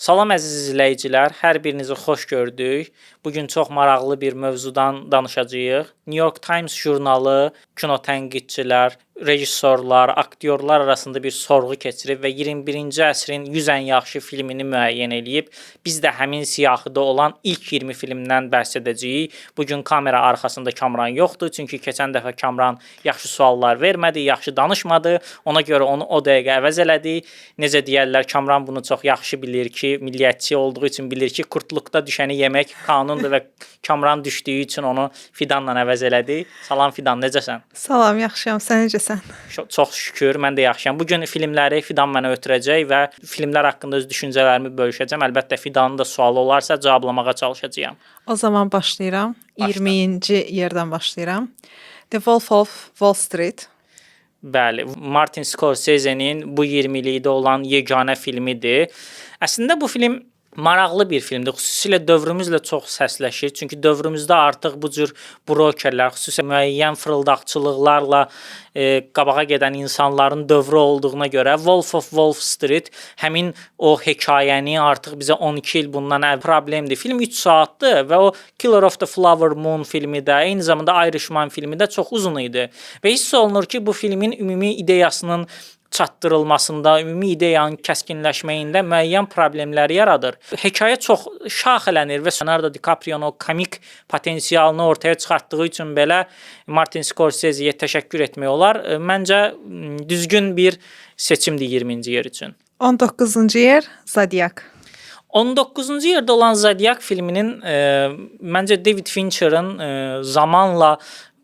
Salam əziz izləyicilər, hər birinizi xoş gördük. Bugün çox maraqlı bir mövzudan danışacağıq. New York Times jurnalı kinotənqidçilər, rejissorlar, aktyorlar arasında bir sorğu keçirib və 21-ci əsrin 100 ən yaxşı filmini müəyyən edib. Biz də həmin siyahıda olan ilk 20 filmdən bəhs edəcəyik. Bugün kamera arxasında Kamran yoxdur, çünki keçən dəfə Kamran yaxşı suallar vermədi, yaxşı danışmadı. Ona görə onu o dəqiqə əvəz elədi. Necə deyərlər, Kamran bunu çox yaxşı bilir ki, milliyyətçi olduğu üçün bilir ki, qurtluqda düşəni yemək qanundur və Kamran düşdüyü üçün onu Fidanla əvəz elədi. Salam Fidan, necəsən? Salam, yaxşıyam. Sən necəsən? Çox şükür, mən də yaxşıyam. Bugün filmləri Fidan mənə ötürəcək və filmlər haqqında öz düşüncələrimi bölüşəcəm. Əlbəttə Fidanın da sualı olarsa cavablamağa çalışacağam. O zaman başlayıram. Başla. 20-ci yerdən başlayıram. The Wolf of Wall Street. Bəli, Martin Scorsese'nin bu 20-likdə olan yeganə filmidir. Əslində bu film maraqlı bir filmdir. Xüsusilə dövrümüzlə çox səsləşir. Çünki dövrümüzdə artıq bu cür brokerlər, xüsusilə müəyyən fırıldaqçılıqlarla qabağa gedən insanların dövrü olduğuna görə Wolf of Wall Street həmin o hekayəni artıq bizə 12 il bundan əvvəl problemdir. Film 3 saatdır və o Killer of the Flower Moon filmi də, eyni zamanda Irishman filmi də çox uzun idi. Və hiss olunur ki, bu filmin ümumi ideyasının çatdırılmasında, ümumi ideyanın kəskinləşməyində müəyyən problemlər yaradır. Hekayə çox şaxələnir və Leonardo DiCaprio'nun o komik potensialını ortaya çıxartdığı üçün belə Martin Scorsese'yə təşəkkür etmək olar. Məncə düzgün bir seçimdir 20-ci yer üçün. 19-cu yer Zodiac. 19-cu yerdə olan Zodiac filminin məncə David Fincher'ın zamanla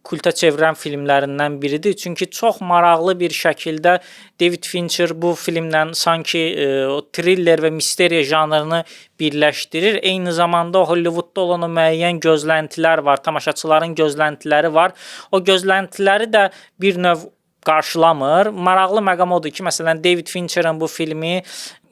kulta çevirən filmlərindən biridir. Çünki çox maraqlı bir şəkildə David Fincher bu filmlə sanki o thriller və misteriya janrını birləşdirir. Eyni zamanda Hollywoodda olan o müəyyən gözləntilər var, tamaşaçıların gözləntiləri var. O gözləntiləri də bir növ qarşılamır. Maraqlı məqam odur ki, məsələn David Fincher'ın bu filmi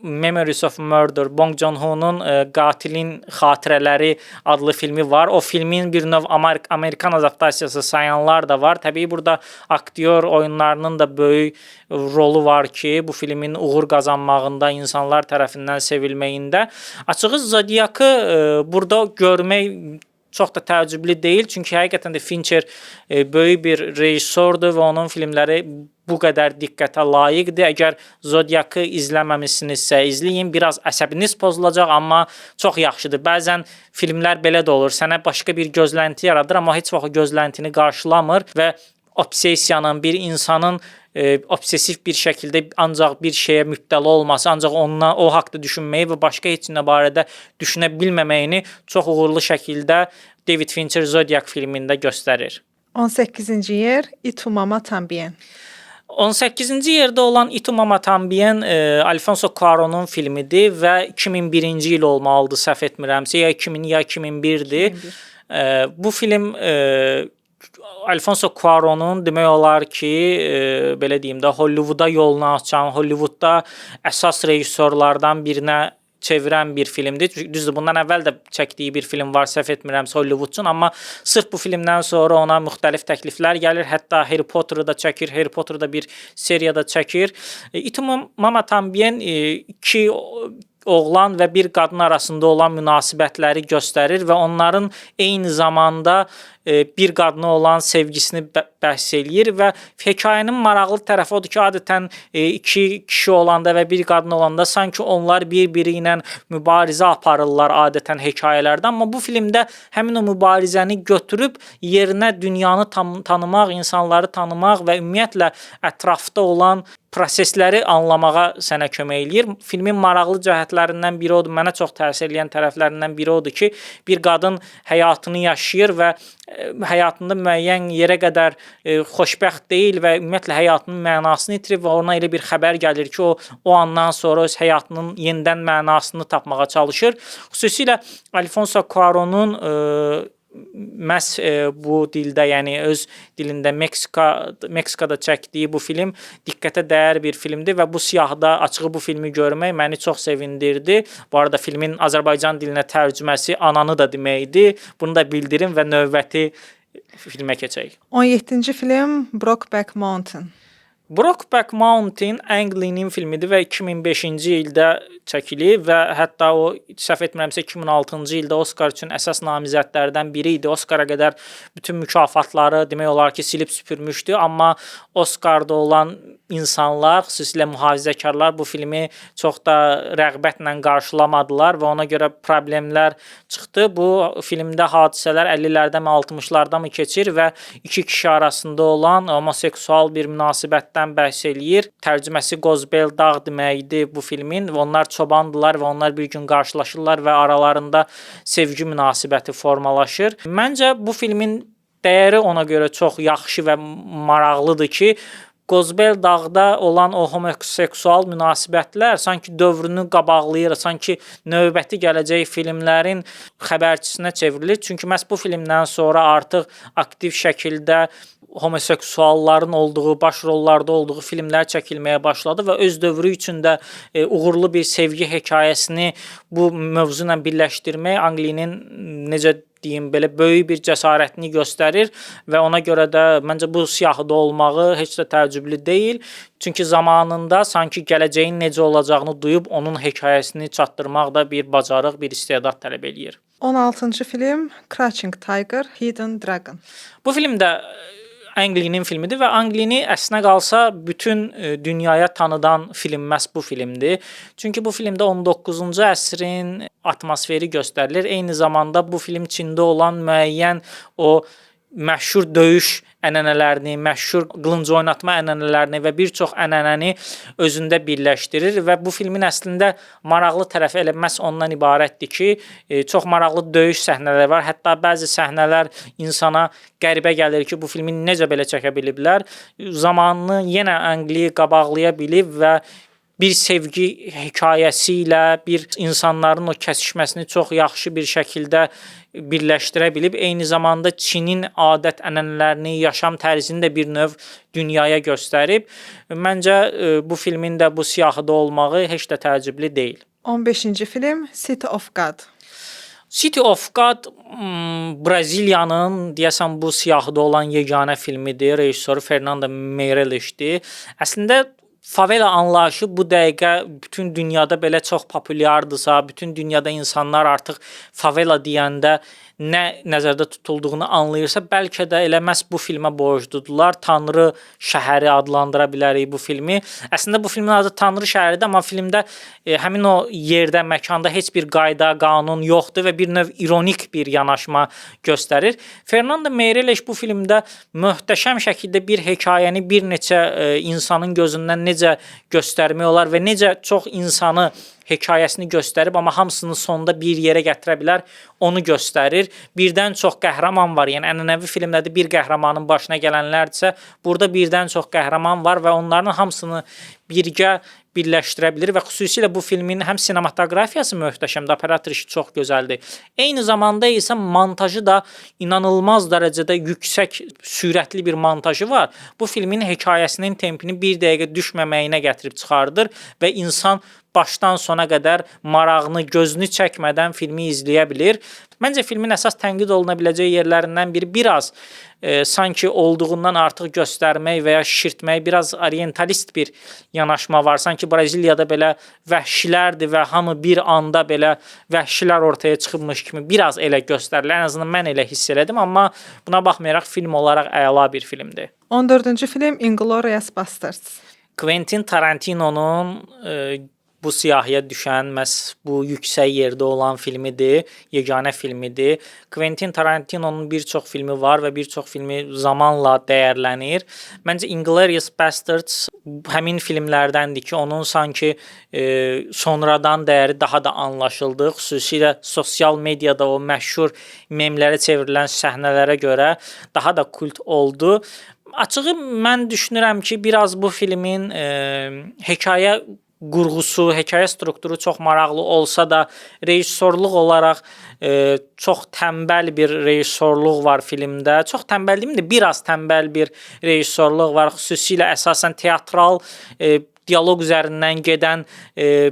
Memories of Murder, Bong Joon-ho'nun Qatilin Xatirələri adlı filmi var. O filmin bir növ Amerikan adaptasiyası sayanlar da var. Təbii burada aktyor oyunlarının da böyük rolu var ki, bu filmin uğur qazanmağında, insanlar tərəfindən sevilməyində. Açığı Zodiac'ı burada görmək çox da təəccüblü deyil. Çünki həqiqətən də Fincher böyük bir rejissordur və onun filmləri bu qədər diqqətə layiqdir. Əgər Zodiac'ı izləməmisinizsə izləyin. Biraz əsəbiniz pozulacaq, amma çox yaxşıdır. Bəzən filmlər belə də olur. Sənə başqa bir gözlənti yaradır, amma heç vaxt o gözləntini qarşılamır və obsessiyanın, bir insanın obsessiv bir şəkildə ancaq bir şeyə mübtəla olması, ancaq o haqda düşünməyi və başqa heç nə barədə düşünə bilməməyini çox uğurlu şəkildə David Fincher Zodiac filmində göstərir. 18-ci yer Y tu mamá también. 18-ci yerdə olan Y tu mamá también Alfonso Cuarón'un filmidir və 2001-ci il olmalıdır, səhv etmirəmsə, ya 2000 ya 2001-dir. Bu film Alfonso Cuarón'un demək olar ki, belə deyim də, Hollivooda yolunu açan, Hollywoodda əsas rejissorlardan birinə çevirən bir filmdir. Düzdür, bundan əvvəl də çəkdiyi bir film var, səhv etmirəmsə Hollywood üçün, amma sırf bu filmdən sonra ona müxtəlif təkliflər gəlir. Hətta Harry Potter'ı da çəkir, Harry Potter'da bir seriyada çəkir. Y tu mamá también iki oğlan və bir qadın arasında olan münasibətləri göstərir və onların eyni zamanda bir qadına olan sevgisini bəhs eləyir və hekayənin maraqlı tərəfi odur ki, adətən iki kişi olanda və bir qadın olanda sanki onlar bir-biri ilə mübarizə aparırlar adətən hekayələrdə, amma bu filmdə həmin o mübarizəni götürüb yerinə dünyanı tanımaq, insanları tanımaq və ümumiyyətlə ətrafda olan prosesləri anlamağa sənə kömək eləyir. Filmin maraqlı cəhətlərindən biri odur, mənə çox təsir edən tərəflərindən biri odur ki, bir qadın həyatını yaşayır və həyatında müəyyən yerə qədər xoşbəxt deyil və ümumiyyətlə həyatının mənasını itirib və ona elə bir xəbər gəlir ki, o andan sonra öz həyatının yenidən mənasını tapmağa çalışır. Xüsusilə Alfonso Cuarón'un məhz bu dildə, yəni öz dilində Meksikada çəkdiyi bu film diqqətə dəyər bir filmdir və bu siyahıda açığı bu filmi görmək məni çox sevindirdi. Bu arada filmin Azərbaycan dilinə tərcüməsi ananı da deməkdir. Bunu da bildirim və növbəti filmə keçək. 17-ci film Brokeback Mountain. Brokeback Mountain Ang Lee'nin filmidir və 2005-ci ildə çəkilib və hətta o səhv etmirəmsə 2006-cı ildə Oscar üçün əsas namizədlərdən biri idi. Oscara qədər bütün mükafatları demək olar ki, silib süpürmüşdü, amma Oscarda olan insanlar, xüsusilə mühafizəkarlar bu filmi çox da rəğbətlə qarşılamadılar və ona görə problemlər çıxdı. Bu filmdə hadisələr 50-lərdə mi, 60-larda mı keçir və iki kişi arasında olan homoseksual bir münasibətdən bəhs eləyir. Tərcüməsi Qozbel dağ deməkdir bu filmin və onlar çobandılar və onlar bir gün qarşılaşırlar və aralarında sevgi münasibəti formalaşır. Məncə bu filmin dəyəri ona görə çox yaxşı və maraqlıdır ki, Qozbel dağda olan o homoseksual münasibətlər sanki dövrünü qabaqlayır, sanki növbəti gələcək filmlərin xəbərçisinə çevrilir. Çünki məhz bu filmdən sonra artıq aktiv şəkildə homoseksualların olduğu, baş rollarda olduğu filmlər çəkilməyə başladı və öz dövrü üçün də uğurlu bir sevgi hekayəsini bu mövzu ilə birləşdirmək Ang Lee'nin necə deyim belə böyük bir cəsarətini göstərir və ona görə də məncə bu siyahıda olmağı heç də təəccüblü deyil. Çünki zamanında sanki gələcəyin necə olacağını duyub onun hekayəsini çatdırmaq da bir bacarıq, bir istedad tələb eləyir. 16-cı film Crouching Tiger, Hidden Dragon. Bu film də Ang Lee'nin filmidir və Ang Lee'ni əslinə qalsa bütün dünyaya tanıdan film məhz bu filmdir. Çünki bu filmdə 19-cu əsrin atmosferi göstərilir. Eyni zamanda bu film Çində olan müəyyən o məşhur döyüş ənənələrini, məşhur qılınc oynatma ənənələrini və bir çox ənənəni özündə birləşdirir və bu filmin əslində maraqlı tərəfi elə məhz ondan ibarətdir ki, çox maraqlı döyüş səhnələri var. Hətta bəzi səhnələr insana qəribə gəlir ki, bu filmi necə belə çəkə biliblər. Zamanını yenə Ang Lee qabaqlaya bilib və bir sevgi hekayəsi ilə bir insanların o kəsişməsini çox yaxşı bir şəkildə birləşdirə bilib. Eyni zamanda Çinin adət-ənənələrini, yaşam tərzini də bir növ dünyaya göstərib. Məncə bu filmin də bu siyahıda olmağı heç də təəccüblü deyil. 15-ci film City of God. City of God Braziliyanın deyəsən bu siyahıda olan yeganə filmidir. Rejissoru Fernando Meirellesdir. Əslində favela anlayışı bu dəqiqə bütün dünyada belə çox populyardırsa, bütün dünyada insanlar artıq favela deyəndə nə nəzərdə tutulduğunu anlayırsa, bəlkə də elə məhz bu filmə borcludular. Tanrı şəhəri adlandıra bilərik bu filmi. Əslində bu filmin adı Tanrı şəhəridir, amma filmdə həmin o yerdə, məkanda heç bir qayda, qanun yoxdur və bir növ ironik bir yanaşma göstərir. Fernando Meirelles bu filmdə möhtəşəm şəkildə bir hekayəni bir neçə insanın gözündən necə göstərmək olar və necə çox insanı hekayəsini göstərib, amma hamısını sonda bir yerə gətirə bilər, onu göstərir. Birdən çox qəhrəman var. Yəni ənənəvi filmlərdə bir qəhrəmanın başına gələnlərdirsə, burada birdən çox qəhrəman var və onların hamısını birgə birləşdirə bilir və xüsusilə bu filmin həm sinematografiyası möhtəşəmdir, operator işi çox gözəldir. Eyni zamanda isə montajı da inanılmaz dərəcədə yüksək, sürətli bir montajı var. Bu filmin hekayəsinin tempini bir dəqiqə düşməməyinə gətirib çıxardır və insan başdan sona qədər marağını, gözünü çəkmədən filmi izləyə bilir. Məncə filmin əsas tənqid oluna biləcəyi yerlərindən biri biraz sanki olduğundan artıq göstərmək və ya şişirtmək, biraz orientalist bir yanaşma var. Sanki Braziliyada belə vəhşilərdir və hamı bir anda belə vəhşilər ortaya çıxıbmış kimi biraz elə göstərilir. Ən azından mən elə hiss elədim, amma buna baxmayaraq film olaraq əla bir filmdir. 14-cü film Inglourious Basterds. Quentin Tarantino'nun bu siyahıya düşən, məhz bu yüksək yerdə olan filmidir, yeganə filmidir. Quentin Tarantino'nun bir çox filmi var və bir çox filmi zamanla dəyərlənir. Məncə Inglourious Basterds həmin filmlərdəndir ki, onun sanki sonradan dəyəri daha da anlaşıldı. Xüsusilə sosial mediada o məşhur memlərə çevrilən səhnələrə görə daha da kult oldu. Açığı mən düşünürəm ki, biraz bu filmin hekayə qurğusu, hekayə strukturu çox maraqlı olsa da, rejissorluq olaraq çox tənbəl bir rejissorluq var filmdə. Çox tənbəl deyim də, biraz tənbəl bir rejissorluq var. Xüsusilə əsasən teatral dialoq üzərindən gedən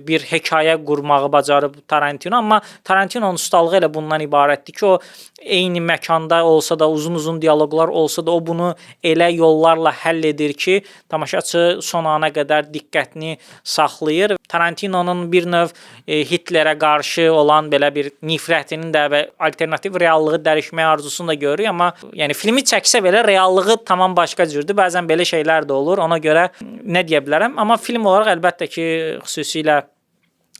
bir hekayə qurmağı bacarıb Tarantino, amma Tarantinonun ustalığı elə bundan ibarətdir ki, o eyni məkanda olsa da, uzun-uzun dialoqlar olsa da o bunu elə yollarla həll edir ki, tamaşaçı son ana qədər diqqətini saxlayır. Tarantinonun bir növ Hitlerə qarşı olan belə bir nifrətinin də və alternativ reallığı dəyişməyə arzusunu da görürük, amma yəni filmi çəksə belə reallığı tamam başqa cürdür. Bəzən belə şeylər də olur. Ona görə nə deyə bilərəm? Amma film olaraq əlbəttə ki, xüsusilə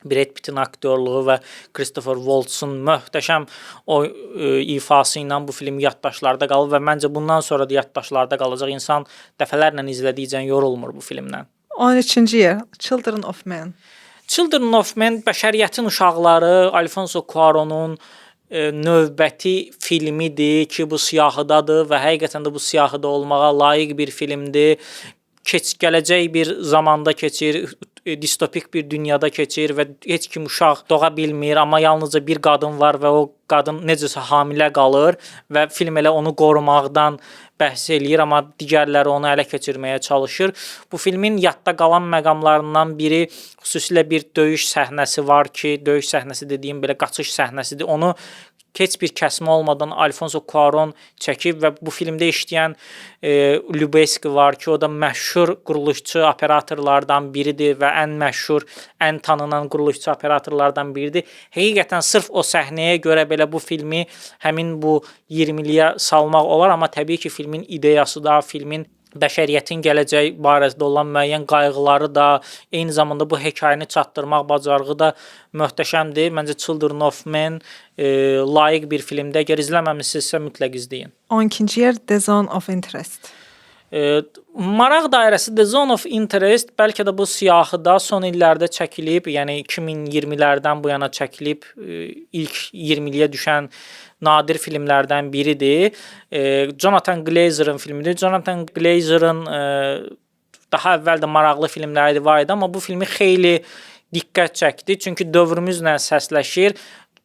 Brad Pitt'in aktyorluğu və Christopher Waltz'un möhtəşəm o ifası ilə bu film yaddaşlarda qalıb və məncə bundan sonra da yaddaşlarda qalacaq. İnsan dəfələrlə izlədikcə yorulmur bu filmdən. 13-cü yer Children of Men. Children of Men bəşəriyyətin uşaqları Alfonso Cuarón'un növbəti filmidir ki, bu siyahıdadır və həqiqətən də bu siyahıda olmağa layiq bir filmdir. Gələcək bir zamanda keçir, distopik bir dünyada keçir və heç kim uşaq doğa bilmir, amma yalnızca bir qadın var və o qadın necəsə hamilə qalır və film elə onu qorumaqdan bəhs eləyir, amma digərləri onu ələ keçirməyə çalışır. Bu filmin yadda qalan məqamlarından biri xüsusilə bir döyüş səhnəsi var ki, döyüş səhnəsi dediyim belə qaçış səhnəsidir. Onu heç bir kəsmə olmadan Alfonso Cuarón çəkib və bu filmdə işləyən Lubezki var ki, o da məşhur quruluşçu operatorlardan biridir və ən məşhur, ən tanınan quruluşçu operatorlardan biridir. Həqiqətən sırf o səhnəyə görə belə bu filmi həmin bu 20-liyə salmaq olar, amma təbii ki, filmin ideyası da, filmin bəşəriyyətin gələcək barəsində olan müəyyən qayğıları da, eyni zamanda bu hekayəni çatdırmaq bacarığı da möhtəşəmdir. Məncə Children of Men layiq bir filmdir. Əgər izləməmisinizsə mütləq izləyin. 12-ci yer The Zone of Interest. Maraq dairəsi The Zone of Interest bəlkə də bu siyahıda son illərdə çəkilib, yəni 2020-lərdən bu yana çəkilib, ilk 20-liyə düşən nadir filmlərdən biridir. Jonathan Glazer'ın filmidir. Jonathan Glazer'ın daha əvvəl də maraqlı filmləri var idi, amma bu filmi xeyli diqqət çəkdi. Çünki dövrümüzlə səsləşir.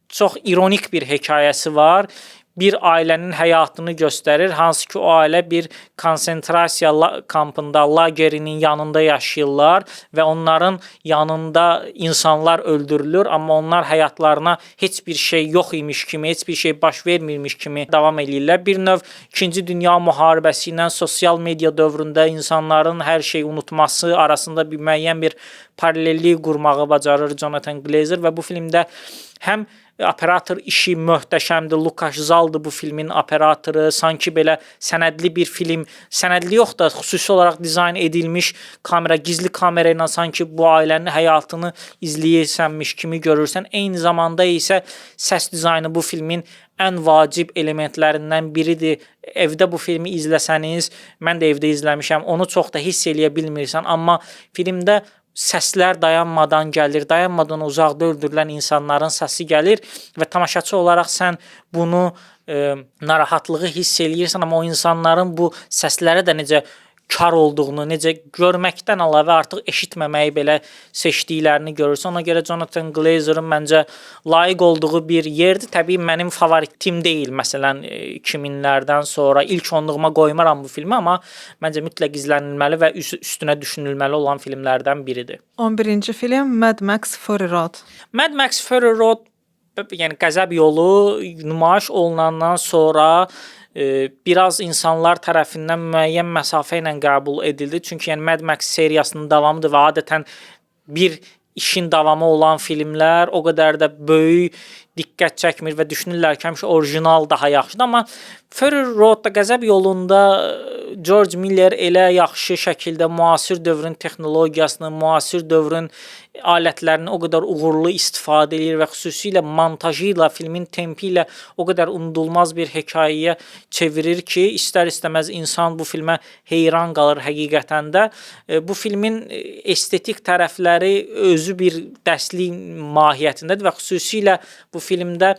Çox ironik bir hekayəsi var. Bir ailənin həyatını göstərir. Hansı ki, o ailə bir konsentrasiya kampında, lagerinin yanında yaşayırlar və onların yanında insanlar öldürülür, amma onlar həyatlarına heç bir şey yox imiş kimi, heç bir şey baş vermirmiş kimi davam edirlər. Bir növ 2-ci Dünya müharibəsi ilə sosial media dövründə insanların hər şeyi unutması arasında bir müəyyən bir paralellik qurmağı bacarır Jonathan Glazer və bu filmdə həm operator işi möhtəşəmdir. Lukas Zaldır bu filmin operatoru. Sanki belə sənədli bir film, sənədli yox da xüsusi olaraq dizayn edilmiş kamera, gizli kamera ilə sanki bu ailənin həyatını izləyirsənmiş kimi görürsən. Eyni zamanda isə səs dizaynı bu filmin ən vacib elementlərindən biridir. Evdə bu filmi izləsəniz, mən də evdə izləmişəm, onu çox da hiss eləyə bilmirsən, amma filmdə səslər dayanmadan gəlir, dayanmadan uzaqda öldürülən insanların səsi gəlir və tamaşaçı olaraq sən bunu narahatlığı hiss eləyirsən, amma o insanların bu səslərə də necə kar olduğunu, necə görməkdən əlavə artıq eşitməməyi belə seçdiklərini görürsən. Ona görə Jonathan Glazer'ın məncə layiq olduğu bir yerdir. Təbii mənim favoritim deyil. Məsələn, 2000-lərdən sonra ilk onluğuma qoymaram bu filmi, amma məncə mütləq izlənilməli və üstünə düşünülməli olan filmlərdən biridir. 11-ci film Mad Max Fury Road. Mad Max Fury Road, yəni Qəzəb yolu nümayiş olunandan sonra biraz insanlar tərəfindən müəyyən məsafə ilə qəbul edildi. Çünki yəni Mad Max seriyasının davamıdır və adətən bir işin davamı olan filmlər o qədər də böyük diqqət çəkmir və düşünürlər ki, həmişə orijinal daha yaxşıdır. Amma Fury Road-da Qəzəb yolunda George Miller elə yaxşı şəkildə müasir dövrün texnologiyasını, müasir dövrün alətlərini o qədər uğurlu istifadə edir və xüsusilə montajı ilə, filmin tempi ilə o qədər unudulmaz bir hekayəyə çevirir ki, istər-istəməz insan bu filmə heyran qalır həqiqətən də. Bu filmin estetik tərəfləri özü bir dərslik mahiyyətindədir və xüsusilə bu filmdə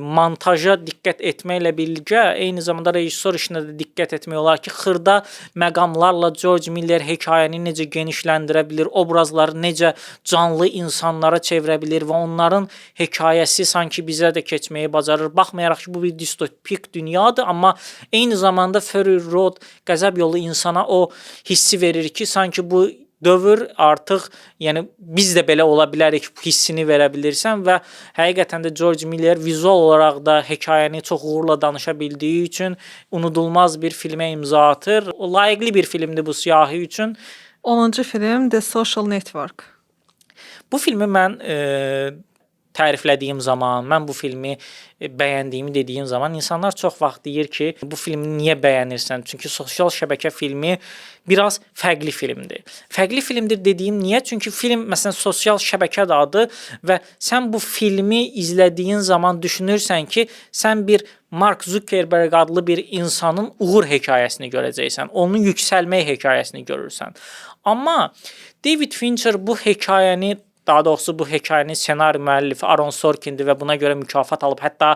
montaja diqqət etməklə birgə eyni zamanda rejissor işinə də diqqət etmək olar ki, xırda məqamlarla George Miller hekayəni necə genişləndirə bilir, obrazları necə canlı insanlara çevirə bilir və onların hekayəsi sanki bizə də keçməyi bacarır. Baxmayaraq ki, bu bir distopik dünyadır, amma eyni zamanda Fury Road, Qəzəb yolu insana o hissi verir ki, sanki bu dövr artıq, yəni biz də belə ola bilərik hissini verə bilirsən və həqiqətən də George Miller vizual olaraq da hekayəni çox uğurla danışa bildiyi üçün unudulmaz bir filmə imza atır. O layiqli bir filmdir bu siyahi üçün. 10-cu film The Social Network. Bu filmi mən təriflədiyim zaman, mən bu filmi bəyəndiyimi dediyim zaman insanlar çox vaxt deyir ki, bu filmi niyə bəyənirsən? Çünki sosial şəbəkə filmi biraz fərqli filmdir. Fərqli filmdir dediyim niyə? Çünki film məsələn sosial şəbəkə də adı və sən bu filmi izlədiyin zaman düşünürsən ki, sən bir Mark Zuckerberg adlı bir insanın uğur hekayəsini görəcəksən. Onun yüksəlmək hekayəsini görürsən. Amma David Fincher bu hekayəni, daha doğrusu bu hekayənin ssenari müəllifi Aaron Sorkindir və buna görə mükafat alıb. Hətta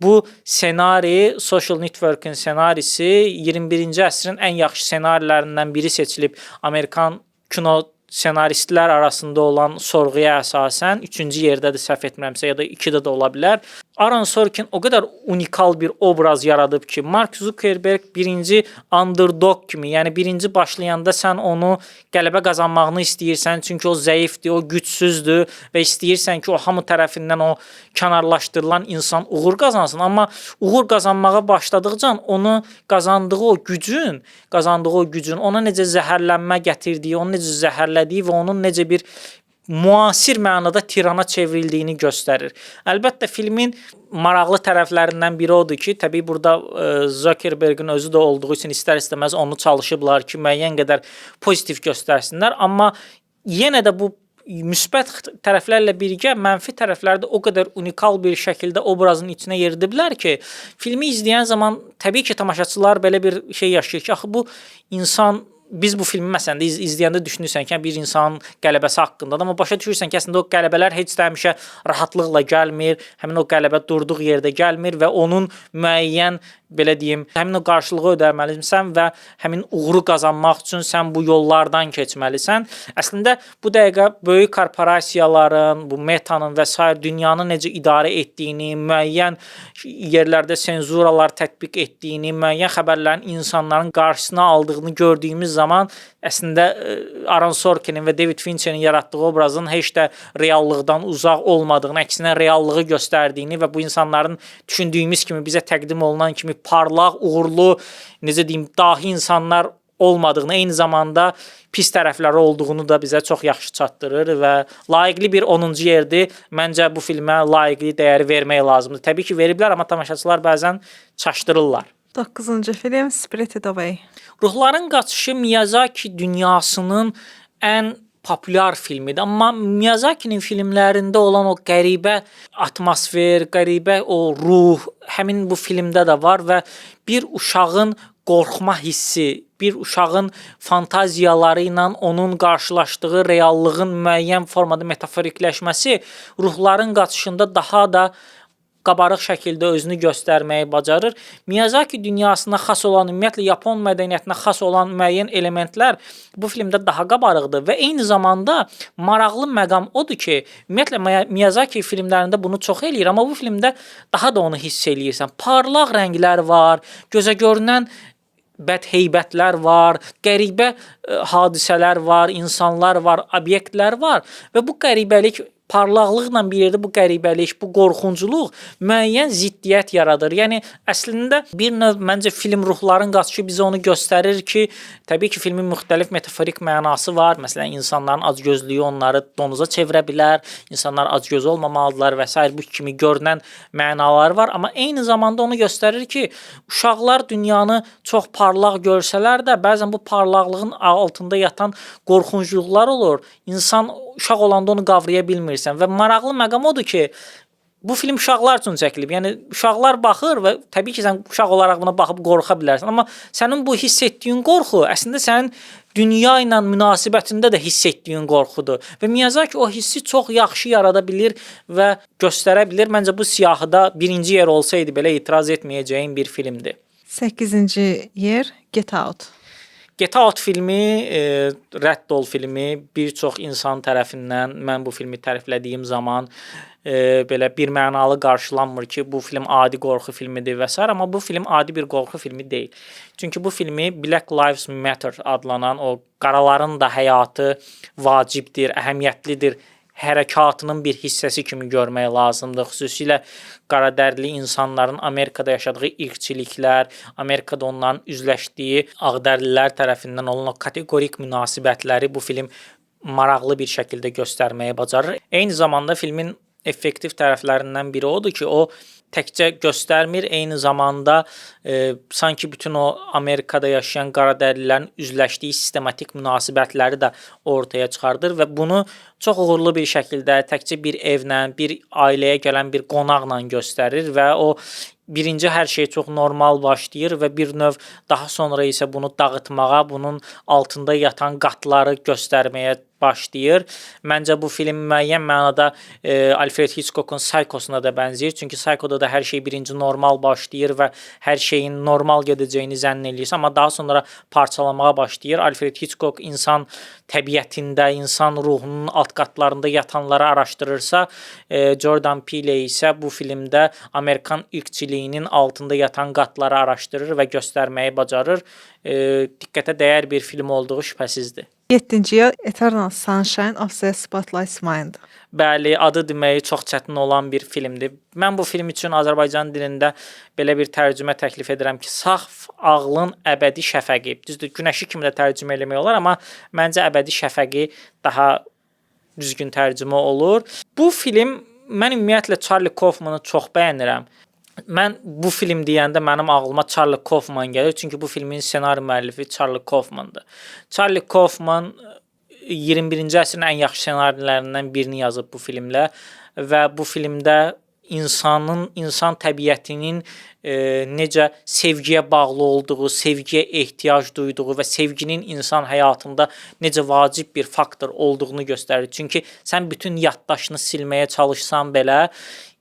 bu ssenari, Social Network-ın ssenarisi 21-ci əsrin ən yaxşı ssenarilərindən biri seçilib Amerikan kino ssenaristlər arasında olan sorğuya əsasən 3-cü yerdədir səhv etmirəmsə ya da 2-də də ola bilər. Aaron Sorkin o qədər unikal bir obraz yaradıb ki, Mark Zuckerberg birinci underdog kimi, yəni birinci başlayanda sən onu qələbə qazanmağını istəyirsən, çünki o zəifdir, o gücsüzdür və istəyirsən ki, o hamı tərəfindən o kənarlaşdırılan insan uğur qazansın, amma uğur qazanmağa başladıqca onu qazandığı o gücün ona necə zəhərlənmə gətirdiyi, onu necə zəhərlədiyi və onun necə bir müasir mənada tirana çevrildiyini göstərir. Əlbəttə filmin maraqlı tərəflərindən biri odur ki, təbii burada Zuckerbergin özü də olduğu üçün istər-istəməz onu çalışıblar ki, müəyyən qədər pozitiv göstərsinlər, amma yenə də bu müsbət tərəflərlə birgə mənfi tərəfləri də o qədər unikal bir şəkildə obrazın içinə yeridiblər ki, filmi izləyən zaman təbii ki, tamaşaçılar belə bir şey yaşayır ki, axı bu insan, biz bu filmi məsələn izləyəndə düşünürsən ki, bir insanın qələbəsi haqqındadır, amma başa düşürsən ki, əslində o qələbələr heç də həmişə rahatlıqla gəlmir, həmin o qələbə durduğu yerdə gəlmir və onun müəyyən, belə deyim, həmin o qarşılığı ödəməlisən və həmin uğuru qazanmaq üçün sən bu yollardan keçməlisən. Əslində bu dəqiqə böyük korporasiyaların, bu Meta'nın və s. dünyanı necə idarə etdiyini, müəyyən yerlərdə senzuralar tətbiq etdiyini, müəyyən xəbərlərin insanların qarşısına aldığını gördüyümüz zaman əslində Aaron Sorkin'in və David Fincher'in yaratdığı obrazın heç də reallıqdan uzaq olmadığını, əksinə reallığı göstərdiyini və bu insanların düşündüyümüz kimi bizə təqdim olunan kimi parlaq, uğurlu, necə deyim, dahi insanlar olmadığını, eyni zamanda pis tərəfləri olduğunu da bizə çox yaxşı çatdırır və layiqli bir 10-cu yerdir. Məncə bu filmə layiqli dəyəri vermək lazımdır. Təbii ki, veriblər, amma tamaşaçılar bəzən çaşdırırlar. 9-cu film Spirited Away. Ruhların Qaçışı Miyazaki dünyasının ən populyar filmidir. Amma Miyazakinin filmlərində olan o qəribə atmosfer, qəribə o ruh həmin bu filmdə də var və bir uşağın qorxma hissi, bir uşağın fantaziyaları ilə onun qarşılaşdığı reallığın müəyyən formada metaforikləşməsi ruhların qaçışında daha da qabarıq şəkildə özünü göstərməyi bacarır. Miyazaki dünyasına xas olan, ümumiyyətlə Yapon mədəniyyətinə xas olan müəyyən elementlər bu filmdə daha qabarıqdır və eyni zamanda maraqlı məqam odur ki, ümumiyyətlə Miyazaki filmlərində bunu çox eləyir, amma bu filmdə daha da onu hiss eləyirsən. Parlaq rənglər var, gözə görünən bədheybətlər var, qəribə hadisələr var, insanlar var, obyektlər var və bu qəribəlik parlaqlıqla bir yerdə bu qəribəlik, bu qorxunculuq müəyyən ziddiyyət yaradır. Yəni əslində bir növ məncə film Ruhların Qaçışı bizə onu göstərir ki, təbii ki, filmin müxtəlif metaforik mənası var. Məsələn, insanların acgözlüyü onları donuza çevirə bilər, insanlar acgöz olmamalıdırlar və s. bu kimi görünən mənalar var. Amma eyni zamanda onu göstərir ki, uşaqlar dünyanı çox parlaq görsələr də bəzən bu parlaqlığın altında yatan qorxunculuqlar olur. İnsan uşaq olanda onu qavraya bilmir. Və maraqlı məqam odur ki, bu film uşaqlar üçün çəkilib. Yəni uşaqlar baxır və təbii ki, sən uşaq olaraq buna baxıb qorxa bilərsən, amma sənin bu hiss etdiyin qorxu əslində sənin dünya ilə münasibətində də hiss etdiyin qorxudur. Və Miyazaki o hissi çox yaxşı yarada bilir və göstərə bilir. Məncə bu siyahıda birinci yer olsaydı belə etiraz etməyəcəyim bir filmdir. 8-ci yer Get Out. Get Out filmi, Rədd ol filmi bir çox insan tərəfindən mən bu filmi təriflədiyim zaman belə birmənalı qarşılanmır ki, bu film adi qorxu filmidir və s. amma bu film adi bir qorxu filmi deyil. Çünki bu filmi Black Lives Matter adlanan o qaraların da həyatı vacibdir, əhəmiyyətlidir hərəkatının bir hissəsi kimi görmək lazımdır. Xüsusilə qaradərili insanların Amerikada yaşadığı irqçiliklər, Amerikada onların üzləşdiyi ağdərlilər tərəfindən olan o kateqorik münasibətləri bu film maraqlı bir şəkildə göstərməyə bacarır. Eyni zamanda filmin effektiv tərəflərindən biri odur ki, o təkcə göstərmir, eyni zamanda sanki bütün o Amerikada yaşayan qaradərlilərin üzləşdiyi sistematik münasibətləri də ortaya çıxardır və bunu çox uğurlu bir şəkildə təkcə bir evlə, bir ailəyə gələn bir qonaqla göstərir və o birinci hər şey çox normal başlayır və bir növ daha sonra isə bunu dağıtmağa, bunun altında yatan qatları göstərməyə başlayır. Məncə bu film müəyyən mənada Alfred Hitchcock'un Psychosuna da bənzəyir. Çünki Psycho'da da hər şey birinci normal başlayır və hər şeyin normal gedəcəyini zənn eləyirsən, amma daha sonra parçalamağa başlayır. Alfred Hitchcock insan təbiətində, insan ruhunun alt qatlarında yatanları araşdırırsa, Jordan Peele isə bu filmdə Amerikan irqçiliyinin altında yatan qatları araşdırır və göstərməyi bacarır. Diqqətə dəyər bir film olduğu şübhəsizdir. 7-ci Eternal Sunshine of the Spotless Mind. Bəli, adı deməyi çox çətin olan bir filmdir. Mən bu film üçün Azərbaycan dilində belə bir tərcümə təklif edirəm ki, saf ağlın əbədi şəfəqi. Düzdür, günəşi kimi də tərcümə eləmək olar, amma məncə əbədi şəfəqi daha düzgün tərcümə olur. Bu film, mən ümumiyyətlə Charlie Kaufman'ı çox bəyənirəm. Mən bu film deyəndə mənim ağlıma Charlie Kaufman gəlir. Çünki bu filmin ssenari müəllifi Charlie Kaufman'dır. Charlie Kaufman 21-ci əsrin ən yaxşı ssenarilərindən birini yazıb bu filmlə və bu filmdə insan təbiətinin necə sevgiyə bağlı olduğu, sevgiyə ehtiyac duyduğu və sevginin insan həyatında necə vacib bir faktor olduğunu göstərir. Çünki sən bütün yaddaşını silməyə çalışsan belə,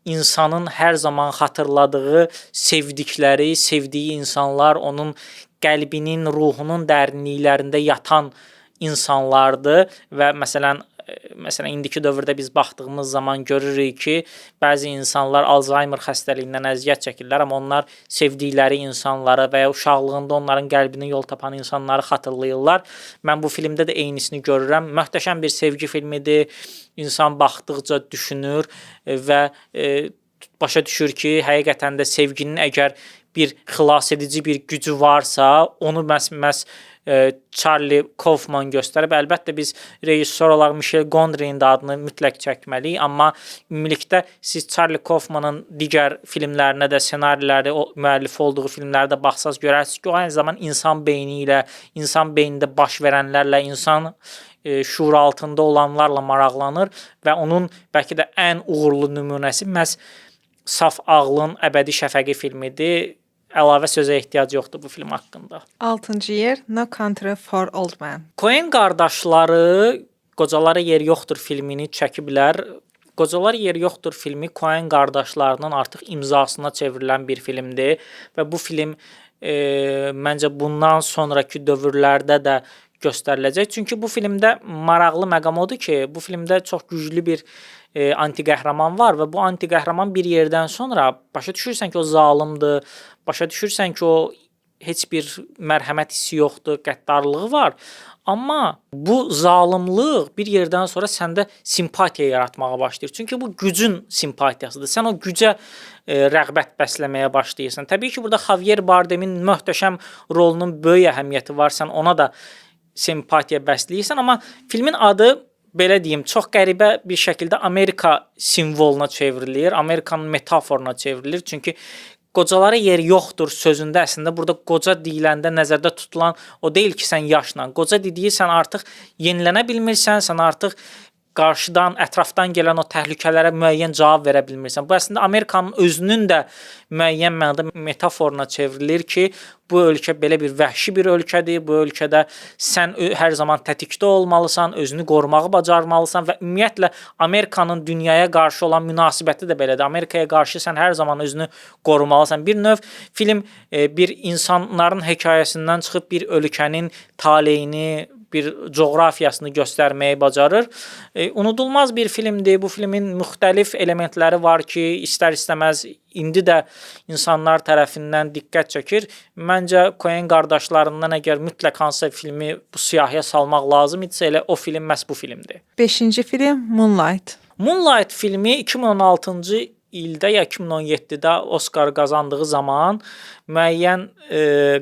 insanın hər zaman xatırladığı sevdikləri, sevdiyi insanlar onun qəlbinin, ruhunun dərinliklərində yatan insanlardır və məsələn indiki dövrdə biz baxdığımız zaman görürük ki, bəzi insanlar Alzheimer xəstəliyindən əziyyət çəkirlər, amma onlar sevdikləri insanları və ya uşaqlığında onların qəlbinə yol tapan insanları xatırlayırlar. Mən bu filmdə də eynisini görürəm. Möhtəşəm bir sevgi filmidir. İnsan baxdıqca düşünür və başa düşür ki, həqiqətən də sevginin əgər bir xilas edici bir gücü varsa, onu məhz Charlie Kaufman göstərib. Əlbəttə biz rejissor olaraq Michel Gondry'nin də adını mütləq çəkməliyik, amma ümumilikdə siz Charlie Kaufman'ın digər filmlərinə də, ssenariləri, müəllifi olduğu filmlərdə baxsaz görərsiniz ki, o aynı zamanda insan beyni ilə, insan beynində baş verənlərlə, insan şuur altında olanlarla maraqlanır və onun bəlkə də ən uğurlu nümunəsi məhz Saf Ağlın Əbədi Şəfəqi filmidir. Əlavə sözə ehtiyac yoxdur bu film haqqında. 6-cı yer No Country for Old Men. Coen qardaşları Qocalara Yer Yoxdur filmini çəkiblər. Qocalara Yer Yoxdur filmi Coen qardaşlarının artıq imzasına çevrilən bir filmdir və bu film məncə bundan sonraki dövrlərdə də göstəriləcək. Çünki bu filmdə maraqlı məqam odur ki, bu filmdə çox güclü bir anti-qəhrəman var və bu anti-qəhrəman bir yerdən sonra başa düşürsən ki, o zalimdir, başa düşürsən ki, o heç bir mərhəmət hissi yoxdur, qəddarlığı var. Amma bu zalimlıq bir yerdən sonra səndə simpatiya yaratmağa başlayır. Çünki bu gücün simpatiyasıdır. Sən o gücə rəğbət bəsləməyə başlayırsan. Təbii ki, burada Javier Bardem'in möhtəşəm rolunun böyük əhəmiyyəti var. Sən ona da simpatiya bəsləyirsən, amma filmin adı belə deyim, çox qəribə bir şəkildə Amerika simvoluna çevrilir, Amerikanın metaforuna çevrilir. Çünki qocalara yer yoxdur sözündə əslində burada qoca deyiləndə nəzərdə tutulan o deyil ki, sən yaşla. Qoca dediyi sən artıq yenilənə bilmirsən, sən artıq qarşıdan, ətrafdan gələn o təhlükələrə müəyyən cavab verə bilmirsən. Bu əslində Amerikanın özünün də müəyyən mənada metaforuna çevrilir ki, bu ölkə belə bir vəhşi bir ölkədir. Bu ölkədə sən hər zaman tətikdə olmalısan, özünü qorumağı bacarmalısan və ümumiyyətlə Amerikanın dünyaya qarşı olan münasibəti də belədir. Amerikaya qarşı sən hər zaman özünü qorumalısan. Bir növ film bir insanların hekayəsindən çıxıb bir ölkənin taleyini, bir coğrafiyasını göstərməyi bacarır. Unudulmaz bir filmdir. Bu filmin müxtəlif elementləri var ki, istər-istəməz indi də insanlar tərəfindən diqqət çəkir. Məncə Coen qardaşlarından əgər mütləq hansısa filmi bu siyahıya salmaq lazım idisə, elə o film məhz bu filmdir. 5-ci film Moonlight. Moonlight filmi 2016-cı ildə ya 2017-də Oscar qazandığı zaman müəyyən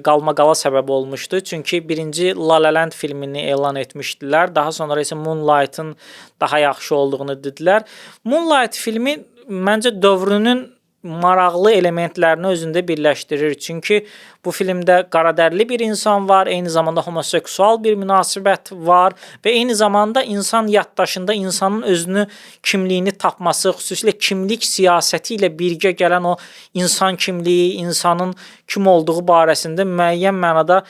qalmaqala səbəb olmuşdu. Çünki birinci La La Land filmini elan etmişdilər. Daha sonra isə Moonlight'ın daha yaxşı olduğunu dedilər. Moonlight filmi məncə dövrünün maraqlı elementlərini özündə birləşdirir. Çünki bu filmdə qaradərli bir insan var, eyni zamanda homoseksual bir münasibət var və eyni zamanda insan yaddaşında insanın özünü, kimliyini tapması, xüsusilə kimlik siyasəti ilə birgə gələn o insan kimliyi, insanın kim olduğu barəsində müəyyən mənada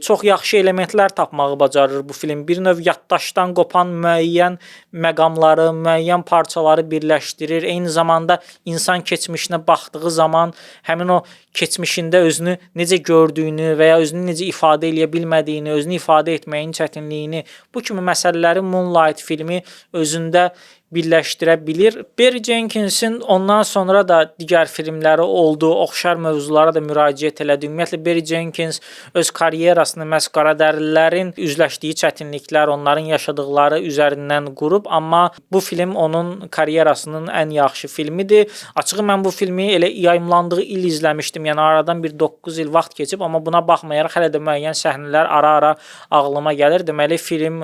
çox yaxşı elementlər tapmağı bacarır bu film. Bir növ yaddaşdan qopan müəyyən məqamları, müəyyən parçaları birləşdirir. Eyni zamanda insan keçmişinə baxdığı zaman həmin o keçmişində özünü necə gördüyünü və ya özünü necə ifadə edə bilmədiyini, özünü ifadə etməyin çətinliyini, bu kimi məsələləri Moonlight filmi özündə birləşdirə bilir. Barry Jenkins'in ondan sonra da digər filmləri oldu, oxşar mövzulara da müraciət elədi. Ümumiyyətlə Barry Jenkins öz karyerasını məhz qaradərlilərin üzləşdiyi çətinliklər, onların yaşadıkları üzərindən qurub, amma bu film onun karyerasının ən yaxşı filmidir. Açığı mən bu filmi elə yayımlandığı il izləmişdim. Yəni aradan bir 9 il vaxt keçib, amma buna baxmayaraq hələ də müəyyən səhnələr ara-ara ağlıma gəlir. Deməli film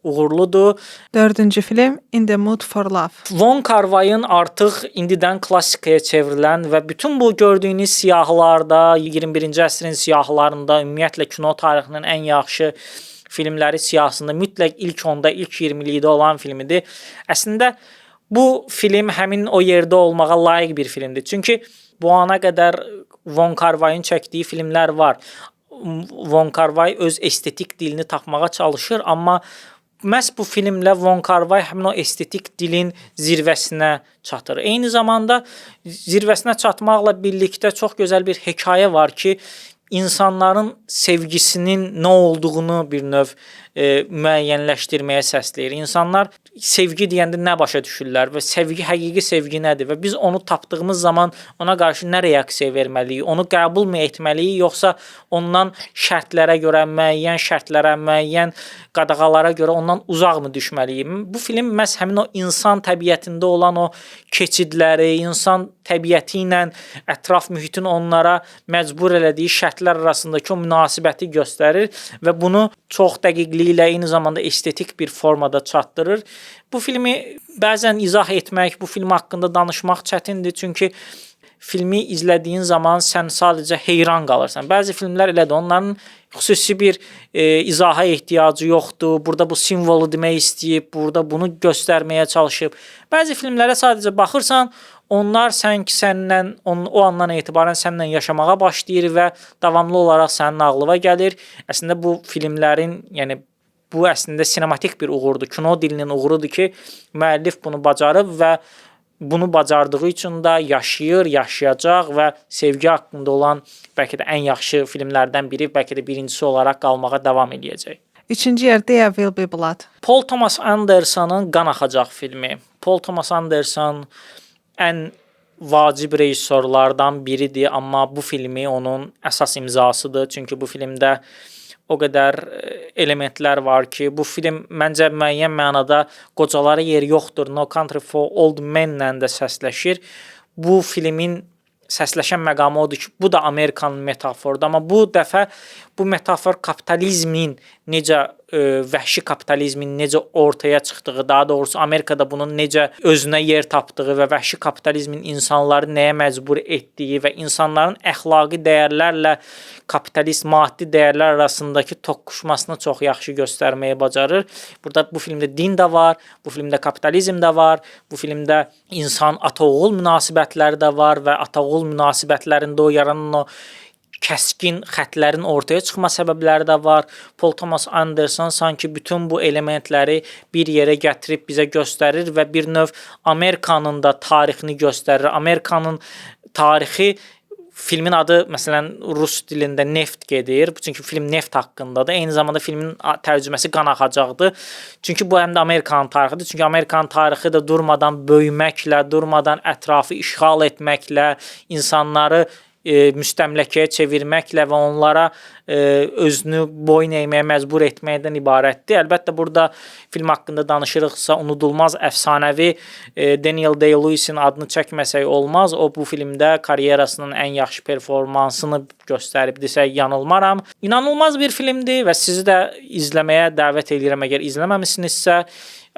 uğurludur. 4-cü film In the Mood for Love. Wong Kar-wai'ın artıq indidən klassikaya çevrilən və bütün bu gördüyünüz siyahılarda, 21-ci əsrin siyahılarında, ümumiyyətlə kino tarixinin ən yaxşı filmləri siyahısında mütləq ilk 10-da, ilk 20-likdə olan filmidir. Əslində bu film həmin o yerdə olmağa layiq bir filmdir. Çünki bu ana qədər Wong Kar-wai'ın çəkdiyi filmlər var. Wong Kar-wai öz estetik dilini tapmağa çalışır, amma məhz bu filmlə Wong Kar-wai həmin o estetik dilin zirvəsinə çatır. Eyni zamanda zirvəsinə çatmaqla birlikdə çox gözəl bir hekayə var ki, insanların sevgisinin nə olduğunu bir növ müəyyənləşdirməyə səsləyir. İnsanlar sevgi deyəndə nə başa düşürlər və sevgi, həqiqi sevgi nədir və biz onu tapdığımız zaman ona qarşı nə reaksiya verməliyik? Onu qəbul mü etməliyik, yoxsa ondan şərtlərə görə, müəyyən şərtlərə, müəyyən qadağalara görə ondan uzaq mı düşməliyik? Bu film məhz həmin o insan təbiətində olan o keçidləri, insan təbiəti ilə ətraf mühitin onlara məcbur elədiyi şərtlər arasındakı o münasibəti göstərir və bunu çox dəqiqliklə, eyni zamanda estetik bir formada çatdırır. Bu filmi bəzən izah etmək, bu film haqqında danışmaq çətindir, çünki filmi izlədiyin zaman sən sadəcə heyran qalırsan. Bəzi filmlər elədir, onların xüsusi bir izaha ehtiyacı yoxdur. Burada bu simvolu demək istəyib, burada bunu göstərməyə çalışıb. Bəzi filmlərə sadəcə baxırsan, onlar sanki səndən o andan etibarən səninlə yaşamağa başlayır və davamlı olaraq sənin ağlına gəlir. Əslində bu filmlərin, yəni bu əslində sinematik bir uğurdur. Kino dilinin uğurudur ki, müəllif bunu bacarıb və bunu bacardığı üçün də yaşayır, yaşayacaq və sevgi haqqında olan bəlkə də ən yaxşı filmlərdən biri, bəlkə də birincisi olaraq qalmağa davam edəcək. 3-cü yer There Will Be Blood. Paul Thomas Anderson'ın Qan axacaq filmi. Paul Thomas Anderson ən vacib rejissorlardan biridir, amma bu filmi onun əsas imzasıdır. Çünki bu filmdə o qədər elementlər var ki, bu film məncə müəyyən mənada qocalara yer yoxdur. No Country for Old Men-lə də səsləşir. Bu filmin səsləşən məqamı odur ki, bu da Amerikanın metaforudur. Amma bu dəfə bu metafor kapitalizmin necə, vəhşi kapitalizmin necə ortaya çıxdığı, daha doğrusu Amerikada bunun necə özünə yer tapdığı və vəhşi kapitalizmin insanları nəyə məcbur etdiyi və insanların əxlaqi dəyərlərlə kapitalist maddi dəyərlər arasındakı toqquşmasını çox yaxşı göstərməyə bacarır. Burada bu filmdə din də var, bu filmdə kapitalizm də var, bu filmdə insan ata-oğul münasibətləri də var və ata-oğul münasibətlərində o yaranan o kəskin xətlərin ortaya çıxma səbəbləri də var. Paul Thomas Anderson sanki bütün bu elementləri bir yerə gətirib bizə göstərir və bir növ Amerikanın da tarixini göstərir. Amerikanın tarixi filmin adı məsələn rus dilində Neft gedir. Çünki film neft haqqındadır. Eyni zamanda filmin tərcüməsi qan axacaqdır. Çünki bu həm də Amerikanın tarixidir. Çünki Amerikanın tarixi də durmadan böyüməklə, durmadan ətrafı işğal etməklə, insanları müstəmləkəyə çevirməklə və onlara özünü boyun əyməyə məcbur etməkdən ibarətdir. Əlbəttə burada film haqqında danışırıqsa unudulmaz əfsanəvi Daniel Day-Lewis'in adını çəkməsək olmaz. O bu filmdə karyerasının ən yaxşı performansını göstərib desək yanılmaram. İnanılmaz bir filmdir və sizi də izləməyə dəvət edirəm əgər izləməmisinizsə.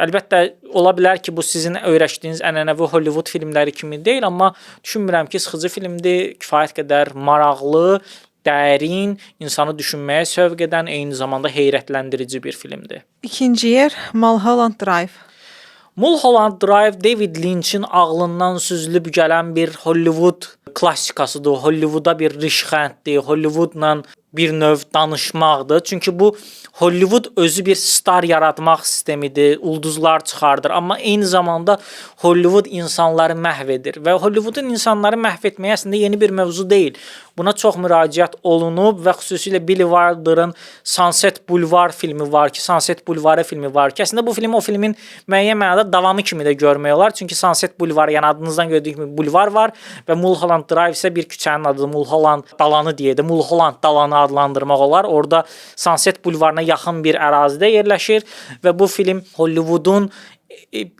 Əlbəttə ola bilər ki, bu sizin öyrəşdiyiniz ənənəvi Hollywood filmləri kimi deyil, amma düşünmürəm ki, sıxıcı filmdir, kifayət qədər maraqlı, dərin, insanı düşünməyə sövq edən, eyni zamanda heyrətləndirici bir filmdir. İkinci yer Mulholland Drive. Mulholland Drive David Lynch'in ağlından süzülüb gələn bir Hollywood klassikasıdır. Hollivooda bir rişxənddir. Hollywoodla bir növ danışmaqdır. Çünki bu Hollywood özü bir star yaratmaq sistemidir, ulduzlar çıxardır. Amma eyni zamanda Hollywood insanları məhv edir və Hollywoodun insanları məhv etməyə əslində yeni bir mövzu deyil. Buna çox müraciət olunub və xüsusilə Billy Wilder'ın Sunset Boulevard filmi var ki, Sunset Boulevard filmi var ki, əslində bu film o filmin müəyyən mənada davamı kimi də görmək olar. Çünki Sunset Boulevard, yəni adınızdan gördüyünüz kimi bulvar var və Mulholland Drive isə bir küçənin adıdır. Mulholland dalanı deyəndə Mulholland dalanı adlandırmaq olar. Orada Sunset Boulevardına yaxın bir ərazidə yerləşir və bu film Hollywoodun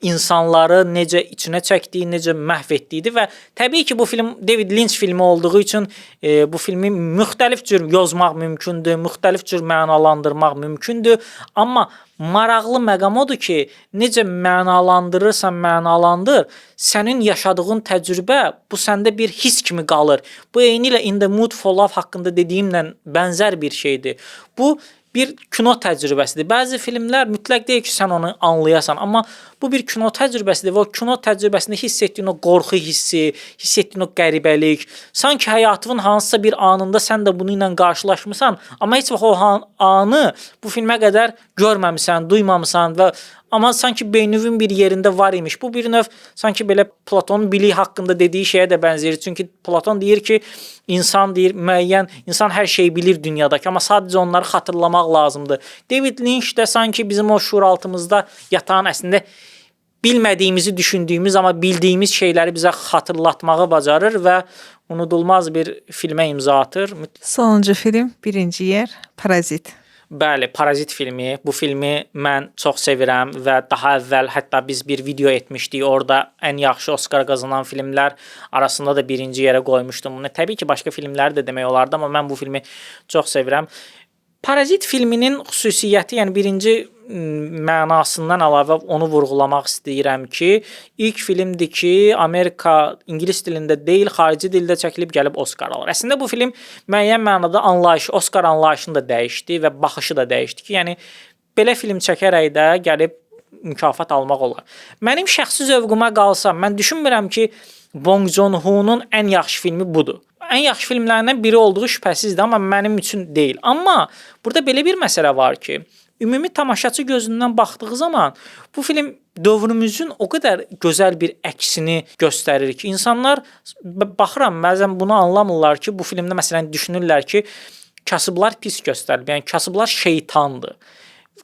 insanları necə içinə çəkdiyi, necə məhv etdiyidir və təbii ki, bu film David Lynch filmi olduğu üçün bu filmi müxtəlif cür yozmaq mümkündür, müxtəlif cür mənalandırmaq mümkündür, amma maraqlı məqam odur ki, necə mənalandırırsan, mənalandır, sənin yaşadığın təcrübə bu səndə bir his kimi qalır. Bu eynilə In the Mood for Love haqqında dediyimlə bənzər bir şeydir. Bu bir kino təcrübəsidir. Bəzi filmlər mütləq deyil ki, sən onu anlayasan, amma bu bir kino təcrübəsidir və o kino təcrübəsində hiss etdiyin o qorxu hissi, hiss etdiyin o qəribəlik, sanki həyatının hansısa bir anında sən də bunu ilə qarşılaşmısan, amma heç vaxt o anı bu filmə qədər görməmisən, duymamısan və amma sanki beyninin bir yerində var imiş. Bu bir növ sanki belə Platonun bilik haqqında dediyi şeyə də bənzəyir. Çünki Platon deyir ki, insan deyir, müəyyən insan hər şeyi bilir dünyadakı, amma sadəcə onları xatırlamaq lazımdır. David Lynch də sanki bizim o şuuraltımızda yatan əslində bilmədiyimizi düşündüyümüz, amma bildiyimiz şeyləri bizə xatırlatmağı bacarır və unudulmaz bir filmə imza atır. Sonuncu film, birinci yer Parazit. Bəli, Parazit filmi. Bu filmi mən çox sevirəm və daha əvvəl hətta biz bir video etmişdik. Orada ən yaxşı Oscar qazanan filmlər arasında da birinci yerə qoymuşdum. Təbii ki, başqa filmləri də demək olardı, amma mən bu filmi çox sevirəm. Parazit filminin xüsusiyyəti, yəni birinci mənasından əlavə onu vurğulamaq istəyirəm ki, ilk filmdir ki, Amerika ingilis dilində deyil, xarici dildə çəkilib gəlib Oscar alır. Əslində bu film müəyyən mənada Oscar anlayışını da dəyişdi və baxışı da dəyişdi ki, yəni belə film çəkərək də gəlib mükafat almaq olar. Mənim şəxsi zövqümə qalsa, mən düşünmürəm ki, Bong Joon-ho'nun ən yaxşı filmi budur. Ən yaxşı filmlərindən biri olduğu şübhəsizdir, amma mənim üçün deyil. Amma burada belə bir məsələ var ki, ümumi tamaşaçı gözündən baxdığı zaman bu film dövrümüzün o qədər gözəl bir əksini göstərir ki, insanlar baxıram, bəzən bunu anlamırlar ki, bu filmdə məsələn düşünürlər ki, kasıblar pis göstərilib, yəni kasıblar şeytandır.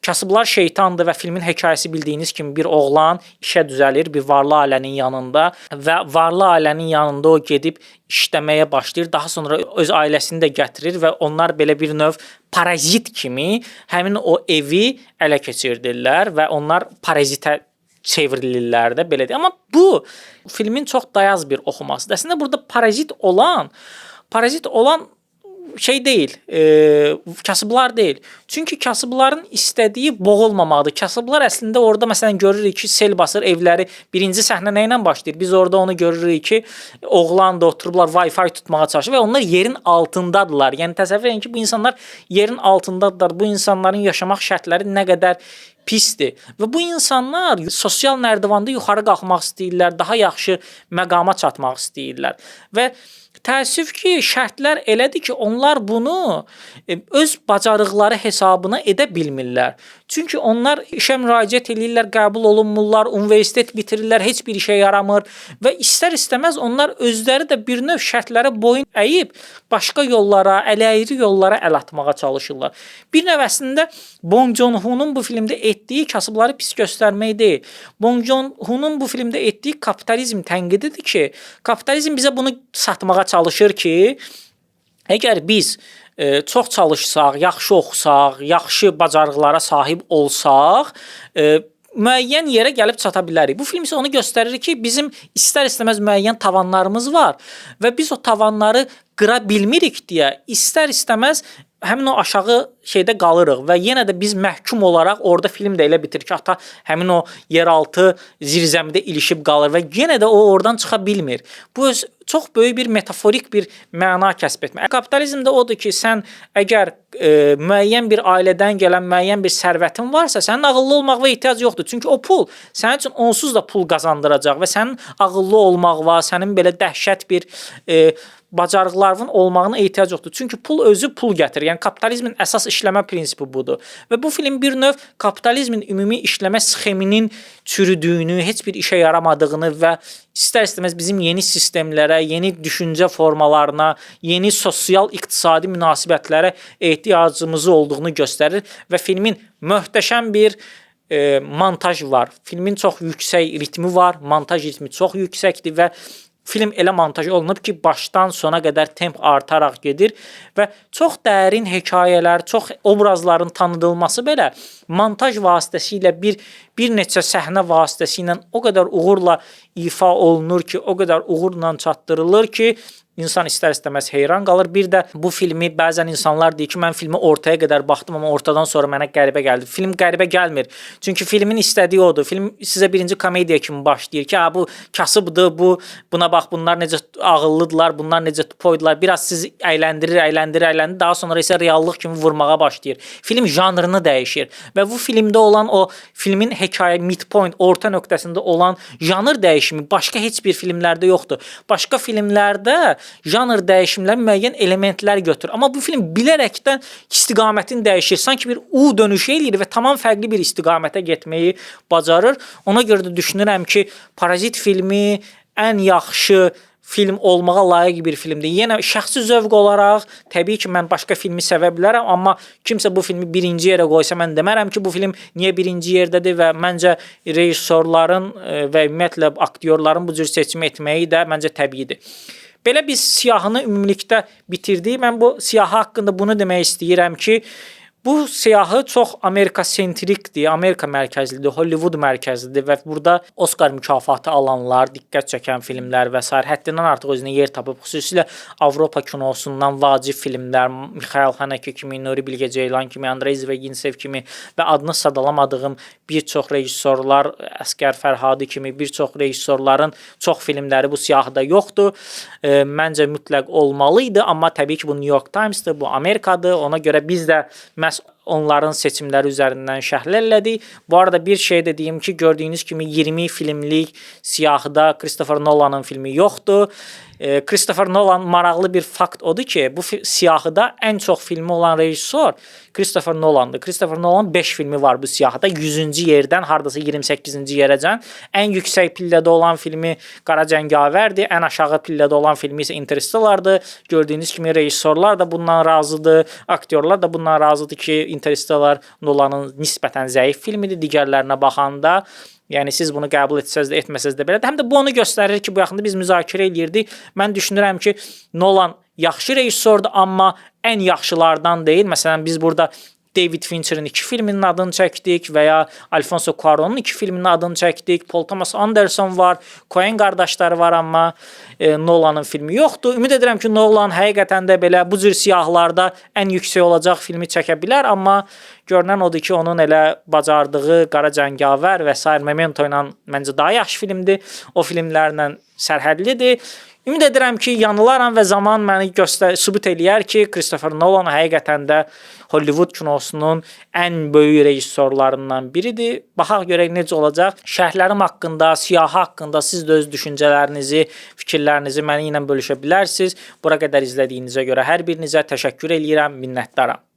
Kasıblar şeytandır və filmin hekayəsi bildiyiniz kimi bir oğlan işə düzəlir bir varlı ailənin yanında və varlı ailənin yanında o gedib işləməyə başlayır. Daha sonra öz ailəsini də gətirir və onlar belə bir növ parazit kimi həmin o evi ələ keçirdirlər və onlar parazitə çevrilirlər də belədir. Amma bu filmin çox dayaz bir oxumasıdır. Əslində burada parazit olan şey deyil, kasıblar deyil. Çünki kasıbların istədiyi boğulmamaqdır. Kasıblar əslində orada məsələn görürük ki, sel basır evləri. Birinci səhnə nə ilə başlayır? Biz orada onu görürük ki, oğlan da oturublar Wi-Fi tutmağa çalışır və onlar yerin altındadırlar. Yəni təsəvvür edin ki, bu insanlar yerin altındadırlar. Bu insanların yaşamaq şərtləri nə qədər pisdir. Və bu insanlar sosial nərdivanda yuxarı qalxmaq istəyirlər, daha yaxşı məqama çatmaq istəyirlər. Və təəssüf ki, şərtlər elədir ki, onlar bunu öz bacarıqları hesabına edə bilmirlər. Çünki onlar işə müraciət edirlər, qəbul olunmurlar, universitet bitirirlər, heç bir işə yaramır və istər-istəməz onlar özləri də bir növ şərtlərə boyun əyib başqa yollara, ələyri yollara əl atmağa çalışırlar. Bir növ əslində Bong Joon-ho'nun bu filmdə etdiyi kasıbları pis göstərmək deyil. Bong Joon-ho'nun bu filmdə etdiyi kapitalizm tənqididir ki, kapitalizm bizə bunu satmağa çalışır ki, əgər biz çox çalışsaq, yaxşı oxusaq, yaxşı bacarıqlara sahib olsaq, müəyyən yerə gəlib çata bilərik. Bu film isə onu göstərir ki, bizim istər-istəməz müəyyən tavanlarımız var və biz o tavanları qıra bilmirik deyə istər-istəməz həmin o aşağı şeydə qalırıq və yenə də biz məhkum olaraq orada film də elə bitir ki, ata həmin o yeraltı zirzəmidə ilişib qalır və yenə də o oradan çıxa bilmir. Bu çox böyük bir metaforik bir məna kəsb etmə. Kapitalizmdə odur ki, sən əgər müəyyən bir ailədən gələn müəyyən bir sərvətin varsa, sənin ağıllı olmağa ehtiyac yoxdur. Çünki o pul sənin üçün onsuz da pul qazandıracaq və sənin ağıllı olmağa, sənin belə dəhşət bir bacarıqların olmağına ehtiyac yoxdur. Çünki pul özü pul gətirir. Yəni kapitalizmin əsas işləmə prinsipi budur. Və bu film bir növ kapitalizmin ümumi işləmə sxeminin çürüdüyünü, heç bir işə yaramadığını və istər-istəməz bizim yeni sistemlərə, yeni düşüncə formalarına, yeni sosial-iqtisadi münasibətlərə ehtiyacımız olduğunu göstərir və filmin möhtəşəm bir montaj var. Filmin çox yüksək ritmi var, montaj ritmi çox yüksəkdir və film elə montaj olunub ki, başdan sona qədər temp artaraq gedir və çox dərin hekayələr, çox obrazların tanıdılması belə montaj vasitəsilə bir neçə səhnə vasitəsilə o qədər uğurla ifa olunur ki, o qədər uğurla çatdırılır ki, İnsan istər-istəməz heyran qalır. Bir də bu filmi bəzən insanlar deyir ki, mən filmi ortaya qədər baxdım, amma ortadan sonra mənə qəribə gəldi. Film qəribə gəlmir. Çünki filmin istədiyi odur. Film sizə birinci komediya kimi başlayır ki, bu kasıbdır, buna bax, bunlar necə ağıllıdırlar, bunlar necə tupoydular. Biraz sizi əyləndirir. Daha sonra isə reallıq kimi vurmağa başlayır. Film janrını dəyişir və bu filmdə olan o filmin hekayə midpoint, orta nöqtəsində olan janr dəyişimi başqa heç bir filmlərdə yoxdur. Başqa filmlərdə janr dəyişimləri müəyyən elementlər götürür. Amma bu film bilərəkdən istiqamətini dəyişir. Sanki bir U dönüşü eləyir və tamam fərqli bir istiqamətə getməyi bacarır. Ona görə də düşünürəm ki, Parazit filmi ən yaxşı film olmağa layiq bir filmdir. Yenə şəxsi zövq olaraq təbii ki, mən başqa filmi sevə bilərəm, amma kimsə bu filmi birinci yerə qoysa mən demərəm ki, bu film niyə birinci yerdədir və məncə rejissorların və ümumiyyətlə aktyorların bu cür seçim etməyi də məncə təbiidir. Belə biz siyahını ümumilikdə bitirdik. Mən bu siyahı haqqında bunu demək istəyirəm ki, bu siyahı çox Amerika sentrikdir, Amerika mərkəzlidir, Hollywood mərkəzlidir və burada Oscar mükafatı alanlar, diqqət çəkən filmlər və s. həddindən artıq özünə yer tapıb, xüsusilə Avropa kinosundan vacib filmlər, Mikhail Haneke kimi, Nuri Bilge Ceylan kimi, Andrey Zvyagintsev kimi və adını sadalamadığım bir çox rejissorlar, Əsgər Fərhadi kimi bir çox rejissorların çox filmləri bu siyahıda yoxdur. Məncə mütləq olmalıydı, amma təbii ki, bu New York Times'dır, bu Amerikadır. Ona görə biz də məhz onların seçimləri üzərindən şərh elədik. Bu arada bir şey də deyim ki, gördüyünüz kimi 20 filmlik siyahıda Christopher Nolan'ın filmi yoxdur. Christopher Nolan maraqlı bir fakt odur ki, bu siyahıda ən çox filmi olan rejissor Christopher Nolan'dır. Christopher Nolan 5 filmi var bu siyahıda. 100-cü yerdən hardasa 28-ci yerəcən. Ən yüksək pillədə olan filmi Qara Cəngavərdir. Ən aşağı pillədə olan filmi isə Interstellar'dır. Gördüyünüz kimi rejissorlar da bundan razıdır. Aktyorlar da bundan razıdır ki, Interstellar Nolan'ın nisbətən zəif filmidir digərlərinə baxanda. Yəni siz bunu qəbul etsəz də, etməsəz də belədir. Həm də bu onu göstərir ki, bu yaxında biz müzakirə eləyirdik. Mən düşünürəm ki, Nolan yaxşı rejissordur, amma ən yaxşılardan deyil. Məsələn, biz burada David Fincher'in 2 filminin adını çəkdik və ya Alfonso Cuarón'un 2 filminin adını çəkdik. Paul Thomas Anderson var, Coen qardaşları var, amma Nolan'ın filmi yoxdur. Ümid edirəm ki, Nolan həqiqətən də belə bu cür siyahlarda ən yüksək olacaq filmi çəkə bilər, amma görünən odur ki, onun elə bacardığı Qara Cəngavər və s. Memento ilə məncə daha yaxşı filmdir. O filmlərlə sərhədlidir. Ümid edirəm ki, yanılaram və zaman məni sübut eləyər ki, Christopher Nolan həqiqətən də Hollywood kinosunun ən böyük rejissorlarından biridir. Baxaq görək necə olacaq. Şərhlərim haqqında, siyahı haqqında siz də öz düşüncələrinizi, fikirlərinizi mənimlə bölüşə bilərsiniz. Bura qədər izlədiyinizə görə hər birinizə təşəkkür eləyirəm, minnətdaram.